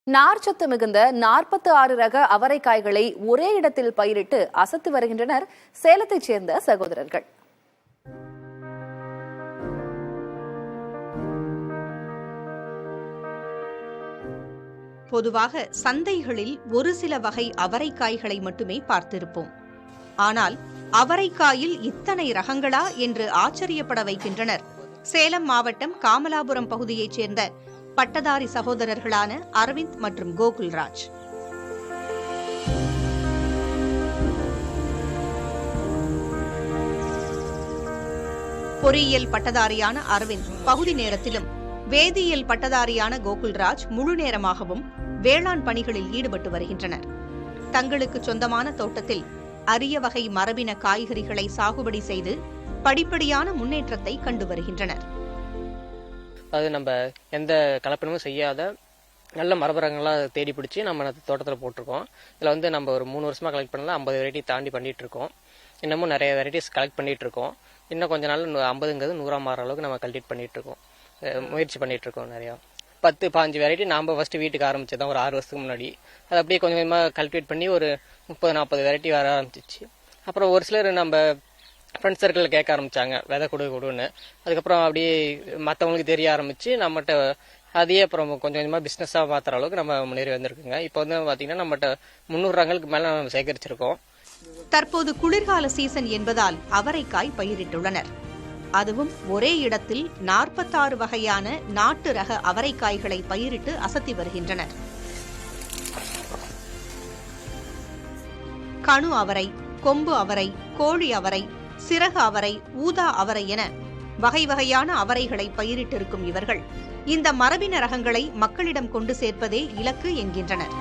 நார்ச்சத்து மிகுந்த 46 ரக அவரைக்காய்களை ஒரே இடத்தில் பயிரிட்டு அசத்து வருகின்றனர் சேலத்தைச் சேர்ந்த சகோதரர்கள். பொதுவாக சந்தைகளில் ஒரு சில வகை அவரைக்காய்களை மட்டுமே பார்த்திருப்போம். ஆனால் அவரைக்காயில் இத்தனை ரகங்களா என்று ஆச்சரியப்பட வைக்கின்றனர் சேலம் மாவட்டம் காமலாபுரம் பகுதியைச் சேர்ந்த பட்டதாரி சகோதரர்களான அரவிந்த் மற்றும் கோகுல்ராஜ். பொறியியல் பட்டதாரியான அரவிந்த் பகுதி நேரத்திலும், வேதியியல் பட்டதாரியான கோகுல்ராஜ் முழு நேரமாகவும் வேளாண் பணிகளில் ஈடுபட்டு வருகின்றனர். தங்களுக்கு சொந்தமான தோட்டத்தில் அரிய வகை மரபின காய்கறிகளை சாகுபடி செய்து படிப்படியான முன்னேற்றத்தை கண்டு வருகின்றனர். அது நம்ம எந்த கலப்படமும் செய்யாத நல்ல மரபரங்களாக தேடி பிடிச்சி நம்ம தோட்டத்தில் போட்டிருக்கோம். இதில் நம்ம ஒரு 3 வருஷமாக கலெக்ட் பண்ணலாம் 50 வெரைட்டி தாண்டி பண்ணிட்டு இருக்கோம். இன்னமும் நிறைய வெரைட்டிஸ் கலெக்ட் பண்ணிட்டு இருக்கோம். இன்னும் கொஞ்ச நாள் 50ங்கிறது 100 மாற அளவுக்கு நம்ம கல்டிவேட் பண்ணிட்டு இருக்கோம், முயற்சி பண்ணிட்டு இருக்கோம். நிறையா 10-15 வெரைட்டி நாம் ஃபர்ஸ்ட் வீட்டுக்கு ஆரம்பிச்சதான் ஒரு 6 வருஷத்துக்கு முன்னாடி. அது அப்படியே கொஞ்சம் கொஞ்சமாக கல்டிவேட் பண்ணி ஒரு 30-40 வெரைட்டி வர ஆரம்பிச்சிச்சு. அப்புறம் ஒரு சிலர் நம்ம ஃப்ரெண்ட்ஸ் சர்க்கிளில் கேட்க ஆரம்பிச்சாங்க, விதை கொடுன்னு. அதுக்கப்புறம் அப்படியே மற்றவங்களுக்கு தெரிய ஆரம்பிச்சு நம்மகிட்ட அதையே அப்புறம் கொஞ்சம் கொஞ்சமாக பிஸ்னஸாக மாற்றுற அளவுக்கு நம்ம முன்னேறி வந்திருக்குங்க. இப்போ பார்த்தீங்கன்னா நம்மகிட்ட 300 ரகங்களுக்கு மேலே நம்ம சேகரிச்சிருக்கோம். தற்போது குளிர்கால சீசன் என்பதால் அவரைக்காய் பயிரிட்டுள்ளனர். அதுவும் ஒரே இடத்தில் 46 வகையான நாட்டு ரக அவரைக்காய்களை பயிரிட்டு அசத்தி வருகின்றனர். கணு அவரை, கொம்பு அவரை, கோழி அவரை, சிறகு அவரை, ஊதா அவரை என வகை வகையான அவரைகளை பயிரிட்டிருக்கும் இவர்கள் இந்த மரபின ரகங்களை மக்களிடம் கொண்டு சேர்ப்பதே இலக்கு என்கின்றனர்.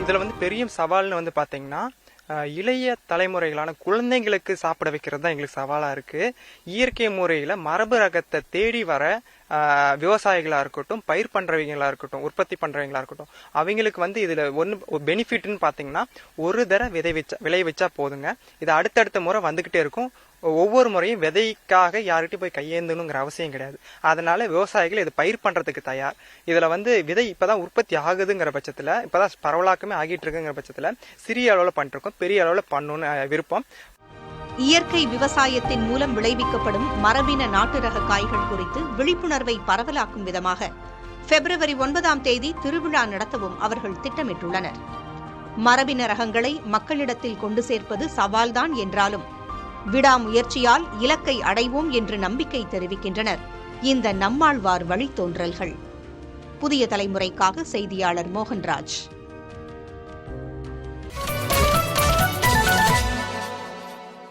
இதுல பெரிய சவால்னு பாத்தீங்கன்னா, இளைய தலைமுறைகளான குழந்தைங்களுக்கு சாப்பிட வைக்கிறது தான் எங்களுக்கு சவாலா இருக்கு. இயற்கை முறையில மரபு ரகத்தை தேடி வர விவசாயிகளா இருக்கட்டும், பயிர் பண்றவங்களா இருக்கட்டும், உற்பத்தி பண்றவங்களா இருக்கட்டும், அவங்களுக்கு இதுல பெனிஃபிட்னு பாத்தீங்கன்னா, ஒரு தடவை விளைய வச்சா போதுங்க. இது அடுத்தடுத்த முறை வந்துகிட்டே இருக்கும். ஒவ்வொரு முறையும் விதைக்காக யார்கிட்டயும் போய் கையேந்தணுங்கிற அவசியம் கிடையாது. அதனால விவசாயிகள் இது பயிர் பண்றதுக்கு தயார். இதுல விதை இப்பதான் உற்பத்தி ஆகுதுங்கிற பட்சத்துல, இப்பதான் பரவலாக்கமே ஆகிட்டு இருக்குங்கிற பட்சத்துல சிறிய அளவுல பண்ணிருக்கோம், பெரிய அளவுல பண்ணணும்னு விருப்பம். இயற்கை விவசாயத்தின் மூலம் விளைவிக்கப்படும் மரபின நாட்டு ரக காய்கள் குறித்து விழிப்புணர்வை பரவலாக்கும் விதமாக பிப்ரவரி 9ஆம் தேதி திருவிழா நடத்தவும் அவர்கள் திட்டமிட்டுள்ளனர். மரபின ரகங்களை மக்களிடத்தில் கொண்டு சேர்ப்பது சவால்தான் என்றாலும் விடாமுயற்சியால் இலக்கை அடைவோம் என்று நம்பிக்கை தெரிவிக்கின்றனர் இந்த நம்மாழ்வார் வழித்தோன்றல்கள். புதிய தலைமுறைக்காக செய்தியாளர் மோகன்ராஜ்.